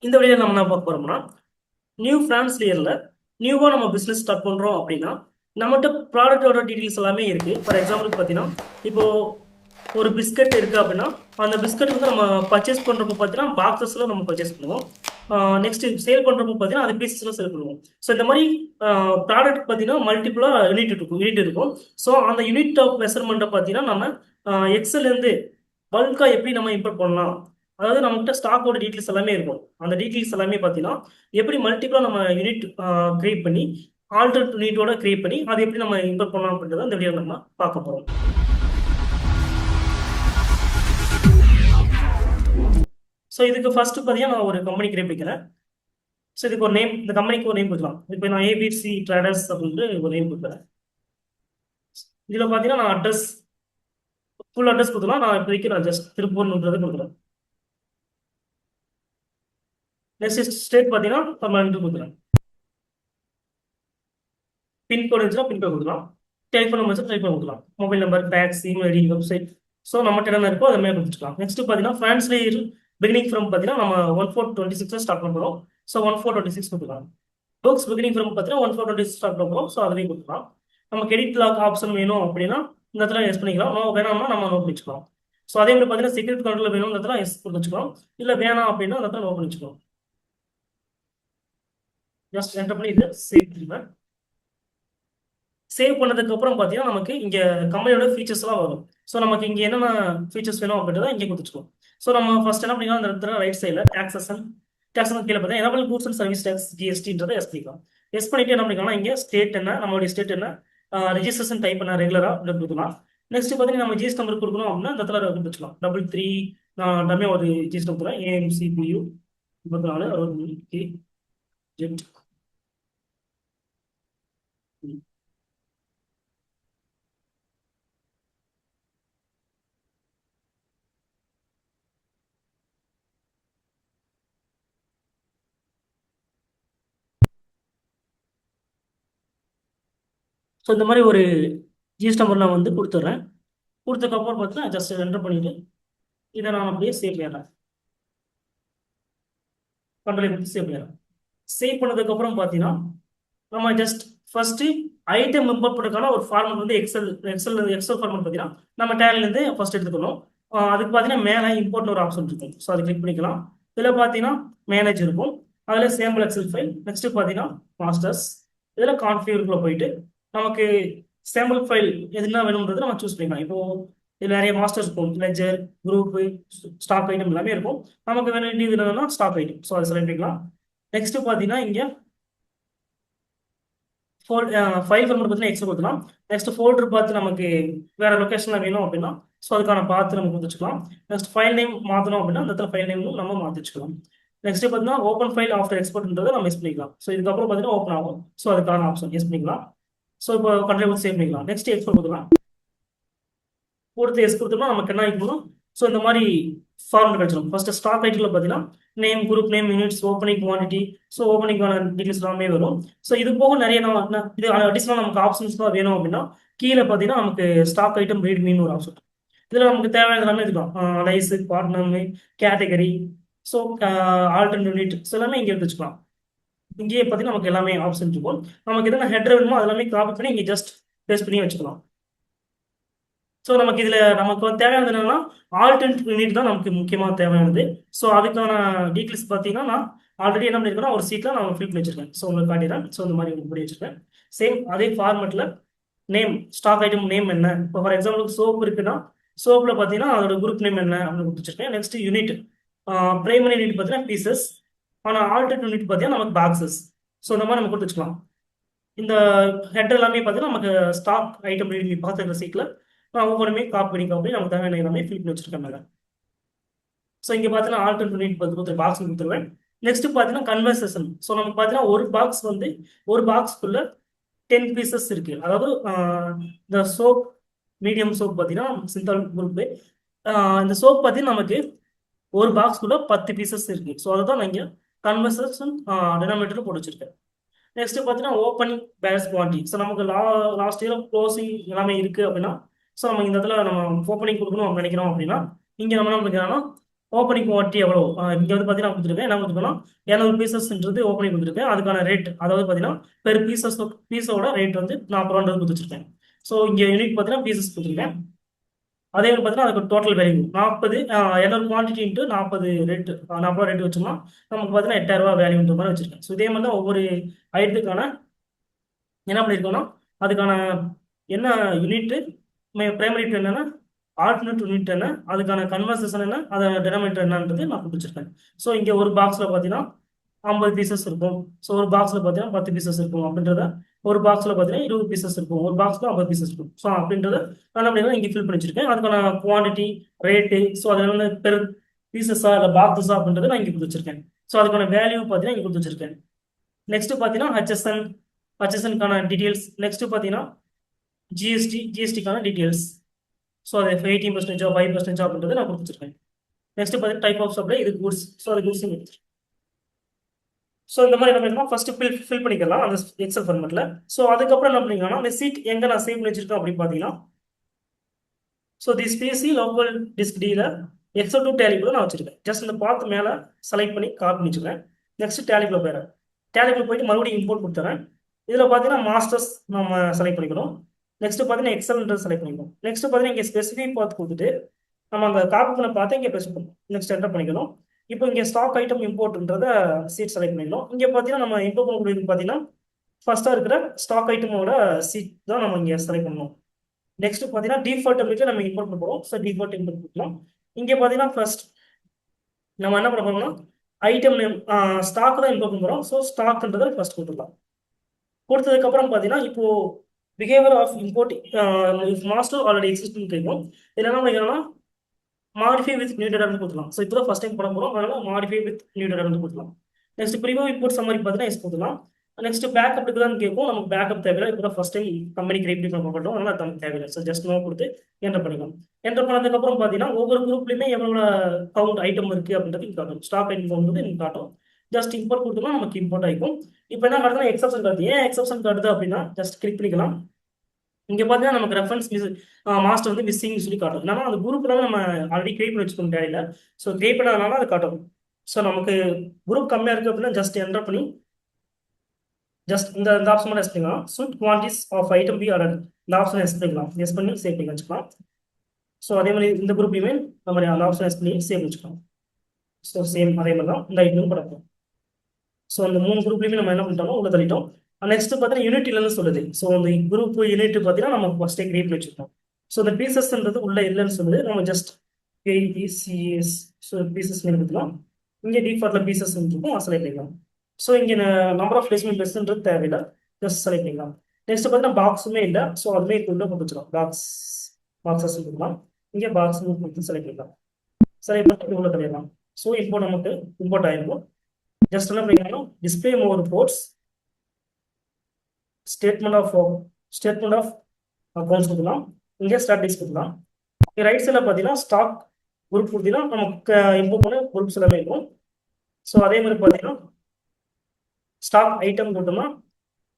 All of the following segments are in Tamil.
இந்த வழியில நம்ம என்ன பார்க்க போறோம்னா, நியூ ஃபினான்ஷியல் இயர்ல நியூவா நம்ம பிசினஸ் ஸ்டார்ட் பண்றோம் அப்படின்னா, நம்மகிட்ட ப்ராடக்ட்டோட டீடைல்ஸ் எல்லாமே இருக்கு. ஃபார் எக்ஸாம்பிளுக்கு பார்த்தீங்கன்னா, இப்போ ஒரு பிஸ்கட் இருக்கு அப்படின்னா, அந்த பிஸ்கட் வந்து நம்ம பர்ச்சேஸ் பண்றப்போ பார்த்தீங்கன்னா, பாக்ஸஸ்ல நம்ம பர்ச்சேஸ் பண்ணுவோம். நெக்ஸ்ட் சேல் பண்றப்போ பார்த்தீங்கன்னா, அது பீசஸ்ல சேல் பண்ணுவோம். ஸோ இந்த மாதிரி ப்ராடக்ட் பார்த்தீங்கன்னா, மல்டிபிளா யூனிட் இருக்கும். ஸோ அந்த யூனிட் ஆஃப் மெஷர்மெண்ட்டை பார்த்தீங்கன்னா, நம்ம எக்ஸல்ல இருந்து பல்கா எப்படி நம்ம இம்போர்ட் பண்ணலாம். அதாவது நம்மகிட்ட ஸ்டாக்கோட டீடைல்ஸ் எல்லாமே இருக்கும். அந்த டீடைல்ஸ் எல்லாமே பார்த்தீங்கன்னா, எப்படி மல்டிபிளா நம்ம யூனிட் கிரியேட் பண்ணி, ஆல்டர்னேட் யூனிட்டோட கிரியேட் பண்ணி, அதை எப்படி நம்ம இம்போர்ட் பண்ணலாம் அப்படின்றத இந்த வீடியோ நம்ம பார்க்க போறோம். ஸோ இதுக்கு ஃபர்ஸ்ட் பார்த்தீங்கன்னா, நான் ஒரு கம்பெனி கிரியேட் பண்ணிக்கிறேன். ஸோ இதுக்கு ஒரு நேம், இந்த கம்பெனிக்கு ஒரு நேம் கொடுக்கலாம். இப்போ நான் ஏபிசி ட்ரேடர்ஸ் அப்படின்ட்டு ஒரு நேம் கொடுக்குறேன். இதில் பார்த்தீங்கன்னா, நான் ஃபுல் அட்ரஸ் கொடுத்துலாம். நான் இப்போதைக்கு நான் ஜஸ்ட் திருப்பூர்ன்றது கொடுக்குறேன். நெக்ஸ்ட் ஸ்டேட் பார்த்தீங்கன்னா, தமிழ்நாடு கொடுக்குறேன். பின்கோடு இருந்துச்சுன்னா பின்கோடு கொடுக்கலாம். டெலிஃபோன் நம்பர் வச்சு டெலிஃபோன் கொடுக்கலாம். Mobile number, fax, email ID, website. So நம்மகிட்ட என்ன இருக்கோ அதை மாதிரி கொடுத்துக்கலாம். நெக்ஸ்ட் பார்த்தீங்கன்னா ஃப்ரான்ஸ்ல பிகினிங் ஃப்ரம் பார்த்தீங்கன்னா நம்ம 1426 ஸ்டார்ட் பண்ண போகிறோம். ஸோ 1426 கொடுத்துக்கலாம். புக்ஸ் பிகினிங் ஃப்ரம் பார்த்தீங்கன்னா 1426 ஸ்டார்ட் பண்ண போகிறோம். ஸோ அதுவே கொடுத்துக்கலாம். நமக்கு எடிட் லாக் ஆப்ஷன் வேணும் அப்படின்னா இந்த இடத்துல எஸ் பண்ணிக்கலாம். வேணாம்னா நம்ம நோட் பண்ணிக்கலாம். ஸோ அதே மாதிரி பார்த்தீங்கன்னா செக்யூரிட்டி கண்ட்ரோல் வேணும் இந்த இடத்துல எஸ் கொடுத்து வச்சுக்கலாம். இல்லை வேணாம் அப்படின்னா அந்த இடத்துல நோட் பண்ணி வச்சுக்கலாம். ஜஸ்ட் என்டர் பண்ணி இது சேவ் பண்ணுவேன். சேவ் பண்ணதுக்கு அப்புறம் பார்த்தீங்கன்னா நமக்கு இங்கே கம்பெனியோட ஃபீச்சர்ஸ்லாம் வரும். ஸோ நமக்கு இங்கே என்னென்ன ஃபீச்சர்ஸ் வேணும் அப்படின்றத இங்கே கொடுத்துருக்கோம். ஸோ நம்ம ஃபர்ஸ்ட் என்ன பண்ணிக்கலாம், அந்த இடத்துல ரைட் சைடில் டேக்ஸஸ் கீழே பார்த்தீங்கன்னா enable goods and service tax ஜிஎஸ்டின்றதை எஸ் பண்ணிக்கலாம். எஸ் பண்ணிட்டு என்ன பண்ணிக்கலாம், இங்கே ஸ்டேட் என்ன, நம்மளுடைய ஸ்டேட் என்ன, ரிஜிஸ்ட்ரேஷன் டைப் பண்ண ரெகுலராக கொடுக்கலாம். நெக்ஸ்ட் பார்த்தீங்கன்னா நம்ம ஜிஎஸ்டி நம்பர் கொடுக்கணும் அப்படின்னா இந்த இடத்துல கொடுத்துக்கலாம். 33 நான் டம்மே ஒரு ஜிஎஸ்டி கொடுத்துறேன். ஏஎம்சிபியூ 24 63 கே ஜெட். ஸோ இந்த மாதிரி ஒரு ஜிஎஸ்டி நம்பர் நான் வந்து கொடுத்துட்றேன். கொடுத்ததுக்கப்புறம் பார்த்தீங்கன்னா ஜஸ்ட் என்டர் பண்ணிட்டு இதை நான் அப்படியே சேவ் பண்ணிடுறேன். கண்ட்ரோல் கொடுத்து சேவ் பண்ணிடுறேன். சேவ் பண்ணதுக்கப்புறம் பார்த்தீங்கன்னா நம்ம ஜஸ்ட் ஃபர்ஸ்ட் ஐட்டம் இம்போர்ட் பண்ணுறதுக்கான ஒரு ஃபார்மட் வந்து எக்ஸல் ஃபார்மட் பார்த்தீங்கன்னா நம்ம டேலிலேருந்து ஃபர்ஸ்ட் எடுத்துக்கணும். அதுக்கு பார்த்தீங்கன்னா மேலே இம்போர்ட்னு ஒரு ஆப்ஷன் இருக்கும். ஸோ அதை கிளிக் பண்ணிக்கலாம். இதில் பார்த்தீங்கன்னா மேனேஜ் இருக்கும். அதில் சேம்பிள் எக்ஸல் ஃபைல். நெக்ஸ்ட் பார்த்தீங்கன்னா மாஸ்டர்ஸ். இதில் கான்ஃபிகருக்குள்ள போயிட்டு நமக்கு சேம்பிள் ஃபைல் எதுனா வேணும்ன்றது நம்ம சூஸ் பண்ணிக்கலாம். இப்போ இதில் நிறைய மாஸ்டர்ஸ் இருக்கும். லெஜர், குரூப், ஸ்டாக் ஐட்டம் எல்லாமே இருக்கும். நமக்கு வேண்டியது என்னன்னா ஸ்டாக் ஐட்டம். ஸோ அதை செலக்ட் பண்ணிக்கலாம். நெக்ஸ்ட் பார்த்தீங்கன்னா இங்கே ஃபைல் ஃபார்மட் பார்த்தீங்கன்னா எக்ஸ்ட்ரா கொடுக்கலாம். நெக்ஸ்ட் ஃபோல்டர் பார்த்து நமக்கு வேற லொக்கேஷன்ல வேணும் அப்படின்னா ஸோ அதுக்கான பார்த்து நம்ம கொடுத்துக்கலாம். நெக்ஸ்ட் ஃபைல் நேம் மாற்றணும் அப்படின்னா அந்த இடத்துல ஃபைல் நேம் நம்ம மாற்றி வச்சுக்கலாம். நெக்ஸ்ட் பார்த்தீங்கன்னா ஓப்பன் ஃபைல் ஆஃப்டர் எக்ஸ்போர்ட்ன்றதை நம்ம யூஸ் பண்ணிக்கலாம். ஸோ இதுக்கப்புறம் பார்த்தீங்கன்னா ஓப்பன் ஆகும். ஸோ அதுக்கான ஆப்ஷன் யூஸ் பண்ணிக்கலாம். ஸோ இப்போ கண்ட்ரோல் சேவ் பண்ணிக்கலாம். நெக்ஸ்ட் எக்ஸ்போர்ட் கொடுக்கலாம். கொடுத்து எஸ் கொடுத்தோம்னா நமக்கு என்ன ஆகிக்கணும். ஸோ இந்த மாதிரி ஃபார்மெட் கிடைச்சிடும். ஃபர்ஸ்ட் ஸ்டாக் ஐட்டத்தில் பார்த்தீங்கன்னா name, group name, units, opening quantity. So ஓப்பனிங்கான டீட்டெயில்ஸ் எல்லாமே வரும். ஸோ இது போக நிறைய இது அடிஷனல் நமக்கு ஆப்ஷன்ஸ் தான் வேணும் அப்படின்னா கீழே பார்த்தீங்கன்னா நமக்கு ஸ்டாக் ஐட்டம் ரீட்மின்னு ஒரு ஆப்ஷன். இதில் நமக்கு தேவையான எல்லாமே இருக்கும். Lies, partner, category, so alternate unit, so எல்லாமே இங்கே எடுத்து வச்சுக்கலாம். இங்கேயே பார்த்தீங்கன்னா நமக்கு எல்லாமே ஆப்ஷன் இருக்கும். நமக்கு எதனா ஹெட்ரு வேணுமோ அதெல்லாமே காப்பி பண்ணி இங்கே ஜஸ்ட் பேஸ்ட் பண்ணி வச்சுக்கலாம். ஸோ நமக்கு இதில் நமக்கு தேவையானது என்னன்னா ஆல்டர்னேட் யூனிட் தான் நமக்கு முக்கியமாக தேவையானது. ஸோ அதுக்கான டீட்டெயில்ஸ் பார்த்தீங்கன்னா நான் ஆல்ரெடி என்ன பண்ணியிருக்கேன்னா ஒரு சீட்டில் நான் ஃபில் பண்ணி வச்சிருக்கேன். ஸோ உங்களுக்கு காட்டிடுறேன். ஸோ இந்த மாதிரி பண்ணி வச்சிருக்கேன். சேம் அதே ஃபார்மெட்டில் நேம், ஸ்டாக் ஐட்டம் நேம் என்ன, இப்போ ஃபார் எக்ஸாம்பிள் சோப் இருக்குன்னா சோப்பில் பார்த்தீங்கன்னா அதோட குரூப் நேம் என்ன அப்படின்னு கொடுத்துருக்கேன். நெக்ஸ்ட் யூனிட், பிரைமரி யூனிட் பார்த்தீங்கன்னா பீசஸ், ஆனால் ஆல்டர்னேட் யூனிட் பார்த்தீங்கன்னா நமக்கு பாக்ஸஸ். ஸோ இந்த மாதிரி நம்ம கொடுத்து வச்சுக்கலாம். இந்த ஹெட் எல்லாமே பார்த்தீங்கன்னா நமக்கு ஸ்டாக் ஐட்டம் ரீடிங் பார்த்துருக்க சீட்டில் நான் ஒவ்வொருமே காப்பி நமக்கு தேவையான எல்லாமே ஃபில் பண்ணி வச்சிருக்கேன் மேலே. ஸோ இங்கே பார்த்தீங்கன்னா ஆல்டர்னேட் யூனிட் கொடுத்து பாக்ஸ் கொடுத்துருவேன். நெக்ஸ்ட் பார்த்தீங்கன்னா கன்வர்சேஷன். ஸோ நமக்கு பார்த்தீங்கன்னா ஒரு பாக்ஸ் வந்து ஒரு பாக்ஸ்க்குள்ள 10 பீசஸ் இருக்கு. அதாவது இந்த சோப், மீடியம் சோப் பார்த்தீங்கன்னா சிந்தால் குரூப். இந்த சோப் பார்த்தீங்கன்னா நமக்கு ஒரு பாக்ஸ்க்குள்ள 10 பீசஸ் இருக்கு. ஸோ அதை தான் நான் இங்கே கன்வர்சேஷன் டினாமினேட்டர் போட்டு வச்சிருக்கேன். நெக்ஸ்ட் பார்த்தீங்கன்னா ஓப்பனிங் பேலன்ஸ் குவான்டிட்டி. ஸோ நமக்கு லாஸ்ட் இயர் க்ளோசிங் எல்லாமே இருக்கு அப்படின்னா ஸோ நம்ம இந்த இடத்துல நம்ம ஓப்பனிங் கொடுக்கணும் நினைக்கிறோம் அப்படின்னா இங்கே நம்ம என்ன பண்ணிக்கலாம்னா ஓப்பனிங் குவான்டிட்டி எவ்வளோ இங்கே வந்து பார்த்தீங்கன்னா கொடுத்துருக்கேன். என்ன கொடுத்துருக்கோம் 200 பீசஸ்ன்றது ஓப்பனிங் கொடுத்துருக்கேன். அதுக்கான ரேட் அதாவது பார்த்தீங்கன்னா பெர் பீஸோட ரேட் வந்து 40 ரூபான்றது கொடுத்துருக்கேன். ஸோ இங்கே யூனிட் பார்த்தீங்கன்னா பீசஸ் கொடுத்துருக்கேன். அதே மாதிரி பார்த்தீங்கன்னா அதுக்கு total value 40 200 quantity into 40 rate 40 ரூபா ரேட் வச்சோம்னா நமக்கு பார்த்தீங்கன்னா 8000 ரூபா வேல்யூன்ற மாதிரி வச்சிருக்கேன். ஸோ இதே மாதிரி தான் ஒவ்வொரு ஐட்டத்துக்கான என்ன பண்ணியிருக்கோம்னா அதுக்கான என்ன யூனிட்டு பிரைமரி டு என்னன்னா ஆல்டர்னேட் யூனிட் என்ன அதுக்கான கன்வர்சேஷன் என்ன அதை டெனாமினேட்டர் என்னன்றது நான் கொடுத்துருக்கேன். ஸோ இங்கே ஒரு பாக்ஸில் பார்த்தீங்கன்னா 50 பீசஸ் இருக்கும். ஸோ ஒரு பாக்ஸில் பார்த்தீங்கன்னா 10 பீசஸ் இருக்கும் அப்படின்றத ஒரு பாக்ஸில் பார்த்தீங்கன்னா 20 பீசஸ் இருக்கும். ஒரு பாக்ஸில் 50 பீசஸ் இருக்கும். ஸோ அப்படின்றத நான் அப்படின்னா இங்கே ஃபில் பண்ணி வச்சிருக்கேன். அதுக்கான குவான்டிட்டி ரேட்டு ஸோ அதில் வந்து பெர் பீசஸா இல்லை பாக்ஸஸா அப்படின்றத நான் இங்கே கொடுத்து வச்சிருக்கேன். ஸோ அதுக்கான வேல்யூ பார்த்தீங்கன்னா இங்கே கொடுத்து வச்சிருக்கேன். நெக்ஸ்ட் பார்த்தீங்கன்னா ஹெச்எஸ்என்கான டீட்டெயில்ஸ். நெக்ஸ்ட் பார்த்தீங்கன்னா ஜிஎஸ்டிக்கான டீட்டெயில்ஸ். ஸோ அது 18% 5% அப்படின்றத நான் கொடுத்துருக்கேன். நெக்ஸ்ட் பார்த்தீங்கன்னா டைப் ஆஃப் சப்ளை இது குட்ஸ். ஸோ அது குட்ஸ் கொடுத்துருக்கேன். ஸோ இந்த மாதிரி என்ன பண்ணலாம் ஃபர்ஸ்ட் ஃபில் பண்ணிக்கலாம் அந்த எக்ஸல் ஃபார்மெட்ல. ஸோ அதுக்கப்புறம் என்ன பண்ணிக்கலாம் அந்த சீட் எங்கே நான் சேவ் பண்ணி வச்சிருக்கேன் அப்படின்னு பார்த்தீங்கன்னா so this PC local disk டியில் எக்ஸல் டு டேலிக்குள்ள நான் வச்சிருக்கேன். ஜஸ்ட் இந்த பார்த்து மேலே செலக்ட் பண்ணி காப்பி பண்ணிச்சுக்கிறேன். நெக்ஸ்ட் டேலிக்குள்ள போயிடுறேன். டேலிக்குள்ள போயிட்டு மறுபடியும் இம்போர்ட் கொடுத்துறேன். இதில் பார்த்தீங்கன்னா மாஸ்டர்ஸ் நம்ம செலக்ட் பண்ணிக்கணும். நெக்ஸ்ட் பார்த்தீங்கன்னா எக்ஸல்ன்றது செலக்ட் பண்ணிக்கணும். நெக்ஸ்ட் பார்த்தீங்கன்னா இங்கே ஸ்பெசிஃபிக் பார்த்து கொடுத்துட்டு நம்ம அந்த காப்பி பண்ண பார்த்து இங்கே பேஸ்ட் பண்ணணும். நெக்ஸ்ட் என்டர் பண்ணிக்கணும். இப்போ இங்கே ஸ்டாக் ஐட்டம் இம்போர்ட்ன்றத சீட் செலக்ட் பண்ணிக்கணும். இங்கே பார்த்தீங்கன்னா நம்ம இம்போர்ட் பண்ணக்கூடியது பார்த்தீங்கன்னா ஃபர்ஸ்ட்டாக இருக்கிற ஸ்டாக் ஐட்டமோட சீட் தான் நம்ம இங்கே செலக்ட் பண்ணணும். நெக்ஸ்ட் பார்த்தீங்கன்னா டிஃபால்ட் டெம்ப்ளேட்ல நம்ம இம்போர்ட் பண்ண போகிறோம். ஸோ டிஃபால்ட் டெம்ப்ளேட் கொடுக்கலாம். இங்கே பார்த்தீங்கன்னா ஃபர்ஸ்ட் நம்ம என்ன பண்ண போறோம்னா ஐட்டம் நேம் ஸ்டாக் தான் இம்போர்ட் பண்ண போகிறோம். ஸோ ஸ்டாக்ன்றதை ஃபர்ஸ்ட் கொடுத்துடலாம். கொடுத்ததுக்கப்புறம் பார்த்தீங்கன்னா இப்போ behaviour of import master already existing கேட்கும். இதில் என்ன பண்ணிக்கலாம்னா மாடிஃபை வித் நியூ டேட்டா கொடுக்கலாம். ஸோ இப்போ தான் ஃபர்ஸ்ட் டைம் பண்ண போகிறோம். அதனால மாடிஃபை வித் நியூ டேட்டா கொடுக்கலாம். நெக்ஸ்ட் ப்ரீவியூ இம்போர்ட் சம்மரி பார்த்தீங்கன்னா எஸ் கொடுக்கலாம். நெக்ஸ்ட் பேக்கப் தான் கேட்கும். நமக்கு பேக்கப் தேவையில்லை. இப்போ தான் ஃபர்ஸ்ட் டைம் கம்பெனி கிரியேட் பண்ண போட்டோம். அதனால நமக்கு தேவையில்லை. ஸோ ஜஸ்ட் நோ கொடுத்து என்டர் பண்ணிக்கலாம். என்டர் பண்ணதுக்கப்புறம் பார்த்தீங்கன்னா ஒவ்வொரு குரூப்லையுமே எவ்வளோ கவுண்ட் ஐட்டம் இருக்குது அப்படின்றது காட்டும். ஸ்டாக் ஐட்டம் வந்து எனக்கு காட்டும். ஜஸ்ட் இம்போர்ட் கொடுத்தோம்னா நமக்கு இம்போர்ட் ஆகிக்கும். இப்போ என்ன காட்டுதுன்னா எக்ஸப்ஷன் காட்டுது. ஏன் எக்ஸப்ஷன் காட்டுது அப்படின்னா ஜஸ்ட் கிளிக் பண்ணிக்கலாம். இங்கே பார்த்தீங்கன்னா நமக்கு ரெஃபரன்ஸ் மாஸ்டர் வந்து மிஸ்ஸிங் சொல்லி காட்டும். ஏன்னா அந்த குரூப்ல நம்ம ஆல்ரெடி கிரியேட் பண்ணி வச்சுக்கோம் டேலியில். ஸோ கிரியேட் பண்ணதுனால அது காட்டும். ஸோ நமக்கு குரூப் கம்மியாக இருக்குது அப்படின்னா ஜஸ்ட் என்டர் பண்ணி ஜஸ்ட் இந்த ஆப்ஷன் மட்டும் எஸ் பண்ணிக்கலாம். சுட் quantities of item by order இந்த ஆப்ஷன் எஸ் பண்ணிக்கலாம். எஸ் பண்ணி சேவ் பண்ணி வச்சுக்கலாம். ஸோ அதே மாதிரி இந்த குரூப்லையுமே நம்ம அந்த ஆப்ஷன் எஸ் பண்ணி சேவ் வச்சுக்கலாம். ஸோ சேம் அதே மாதிரி தான் இந்த ஐட்டமும் படக்கும். ஸோ அந்த 3 குரூப்லையுமே நம்ம என்ன பண்ணிட்டோம் உள்ள தள்ளிட்டோம். நெக்ஸ்ட் பார்த்தீங்கன்னா யூனிட் இல்லைன்னு சொல்லுது. ஸோ அந்த குரூப் யூனிட் பார்த்தீங்கன்னா நம்ம ஃபர்ஸ்டே கிரியேட் பண்ணி வச்சுருக்கோம். ஸோ இந்த பீசஸ்ன்றது உள்ள இல்லைன்னு சொல்லுது. நம்ம ஜஸ்ட் பிசிஎஸ் ஸோ பீசஸ் கொடுத்துக்கலாம். இங்கே டிஃபால்ட்ல பீசஸ் இருக்கும் செலக்ட் பண்ணிக்கலாம். ஸோ இங்கே நம்பர் ஆஃப் பிளேஸ்மெண்ட் பெஸ்ட்ன்றது தேவையில்லை. ஜஸ்ட் செலக்ட் பண்ணிக்கலாம். நெக்ஸ்ட் பார்த்தீங்கன்னா பாக்ஸுமே இல்லை. ஸோ அதுமே உள்ள கொடுத்துக்கலாம். பாக்ஸஸ் கொடுக்கலாம். இங்கே பாக்ஸ் கொடுத்து செலக்ட் பண்ணிக்கலாம். செலக்ட் பண்ணிட்டு உள்ள தள்ளிடலாம். ஸோ இப்போ நமக்கு இம்போர்ட் ஆகிருக்கும். ஜஸ்ட் என்ன பண்ணிக்கலாம் display more reports statement of accounts கொடுக்கலாம். இங்கே ஸ்டாட்டிக்ஸ் கொடுக்கலாம். இங்கே ரைட் சைடில் பார்த்தீங்கன்னா ஸ்டாக் குரூப் கொடுத்தீங்கன்னா நமக்கு இம்போர்ட் பண்ண குரூப்ஸ் எல்லாமே இருக்கும். ஸோ அதே மாதிரி பார்த்தீங்கன்னா ஸ்டாக் ஐட்டம் கொடுத்தோம்னா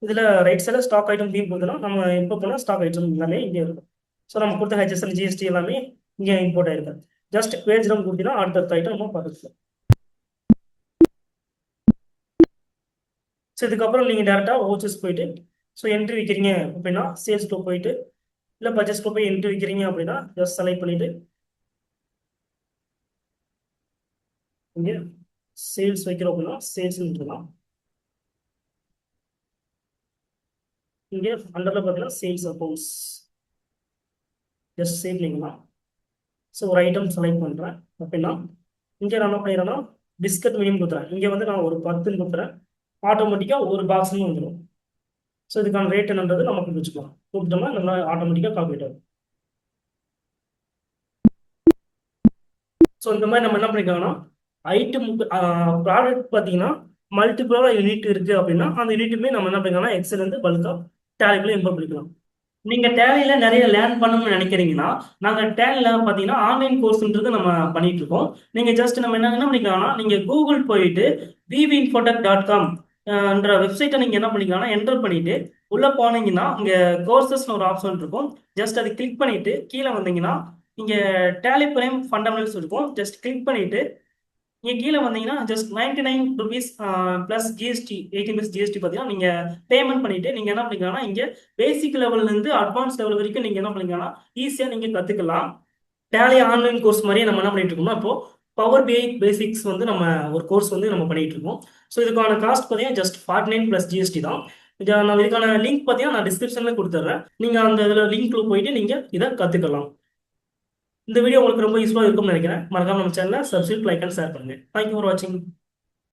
இதில் ரைட் சைடில் ஸ்டாக் ஐட்டம் பி கொடுத்தோம்னா நம்ம இம்போர்ட் பண்ண ஸ்டாக் ஐட்டம் எல்லாமே இங்கே இருக்கும். ஸோ நம்ம கொடுத்த ஹெச்எஸ்என் ஜிஎஸ்டி எல்லாமே இங்கே இம்போர்ட் ஆயிருக்கு. ஜஸ்ட் பேஜ் நம்ம கொடுத்தீங்கன்னா அடுத்த ஐட்டம் நம்ம பார்த்துக்கலாம். ஸோ இதுக்கப்புறம் நீங்கள் டேரெக்டாக ஓச்சஸ் போயிட்டு ஸோ என்ட்ரி வைக்கிறீங்க அப்படின்னா சேல்ஸ்க்கு போயிட்டு இல்லை பர்ச்சேஸ்க்கு போய் என்ட்ரி வைக்கிறீங்க அப்படின்னா ஜஸ்ட் செலக்ட் பண்ணிட்டு இங்கே சேல்ஸ் வைக்கிறோம் அப்படின்னா சேல்ஸ் இருக்கலாம். இங்கே அண்டரில் பார்த்தீங்கன்னா சேல்ஸ் அக்கௌண்ட்ஸ் ஜஸ்ட் சேவ் பண்ணிக்கலாம். ஸோ ஒரு ஐட்டம் செலக்ட் பண்ணுறேன் அப்படின்னா இங்கே நான் என்ன பண்ணிடுறேன்னா பிஸ்கட் மினிமம் கொடுத்துறேன். இங்கே வந்து நான் ஒரு 10 கொடுத்துறேன். ஆட்டோமேட்டிக்காக ஒரு பாக்ஸ்னு வந்துடும். ஸோ இதுக்கான ரேட் என்னன்றது நமக்கு வச்சுக்கலாம். கொடுத்தோம்னா நல்லா ஆட்டோமேட்டிக்காக கால்குலேட் ஆகும். ஸோ இந்த மாதிரி நம்ம என்ன பண்ணிக்கலாம்னா ஐட்டம் ப்ராடக்ட் பார்த்தீங்கன்னா மல்டிபிளாக யூனிட் இருக்குது அப்படின்னா அந்த யூனிட்டுமே நம்ம என்ன பண்ணிக்கலாம்னா எக்ஸல் வந்து பல்காக டேலிக்குள்ள இம்போர்ட் பண்ணிக்கலாம். நீங்கள் டேலியில் நிறைய லேர்ன் பண்ணணும்னு நினைக்கிறீங்கன்னா நாங்கள் டேலியில் பார்த்தீங்கன்னா ஆன்லைன் கோர்ஸ்ன்றது நம்ம பண்ணிட்டு இருக்கோம். நீங்கள் ஜஸ்ட் நம்ம என்ன பண்ணிக்கலாம்னா நீங்கள் கூகுள் போயிட்டு vvinfotech.com என்ற வெப்சைட்டை நீங்கள் என்ன பண்ணிக்கலாம்னா என்டர் பண்ணிட்டு உள்ளே போனீங்கன்னா இங்கே கோர்சஸ்னு ஒரு ஆப்ஷன் இருக்கும். ஜஸ்ட் அதை கிளிக் பண்ணிட்டு கீழே வந்தீங்கன்னா இங்க டேலி பிரைம் ஃபண்டமெண்டல்ஸ் இருக்கும். ஜஸ்ட் கிளிக் பண்ணிட்டு இங்க கீழே வந்தீங்கன்னா just 99 rupees plus GST 18 GST பார்த்தீங்கன்னா நீங்க பேமெண்ட் பண்ணிட்டு நீங்க என்ன பண்ணிக்கலாம்னா இங்க பேசிக் லெவல்ல இருந்து அட்வான்ஸ் லெவல் வரைக்கும் நீங்க என்ன பண்ணிக்கலாம்னா ஈஸியா நீங்க கத்துக்கலாம். டேலி ஆன்லைன் கோர்ஸ் மாதிரியே நம்ம என்ன பண்ணிட்டு இருக்கோம்னா இப்போ பவர் பிஐ பேசிக்ஸ் வந்து நம்ம ஒரு கோர்ஸ் வந்து நம்ம பண்ணிட்டு இருக்கோம். ஸோ இதுக்கான காஸ்ட் பார்த்தீங்கன்னா ஜஸ்ட் 49 பிளஸ் ஜிஎஸ்டி தான். நான் இதுக்கான லிங்க் பார்த்தீங்கன்னா நான் டிஸ்கிரிப்ஷன்ல கொடுத்துட்றேன். நீங்க அந்த இதில் லிங்க்ல போயிட்டு நீங்க இதை கத்துக்கலாம். இந்த வீடியோ உங்களுக்கு ரொம்ப யூஸ்ஃபுல்லாக இருக்கும்னு நினைக்கிறேன். மறக்காம நம்ம சேனலை சப்ஸ்கிரைப், லைக் அண்ட் ஷேர் பண்ணுங்க. தேங்க்யூ ஃபார் வாட்சிங்.